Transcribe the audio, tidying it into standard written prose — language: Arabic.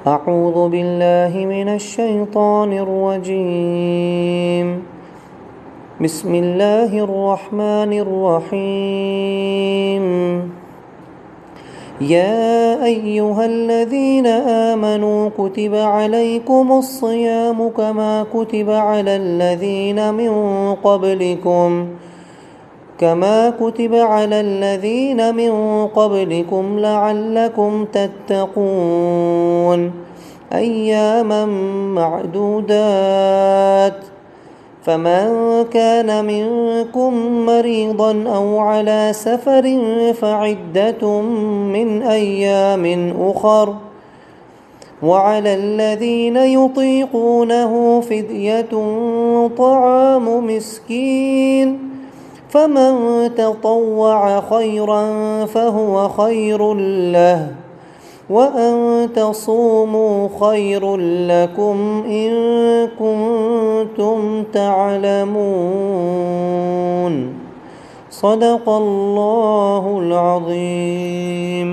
أعوذ بالله من الشيطان الرجيم. بسم الله الرحمن الرحيم. يا أيها الذين آمنوا كتب عليكم الصيام كما كتب على الذين من قبلكم لعلكم تتقون. أياما معدودات. فمن كان منكم مريضا أو على سفر فعدة من أيام أخر. وعلى الذين يطيقونه فدية طعام مسكين. فمن تطوع خيرا فهو خير له، وأن تصوموا خير لكم إن كنتم تعلمون. صدق الله العظيم.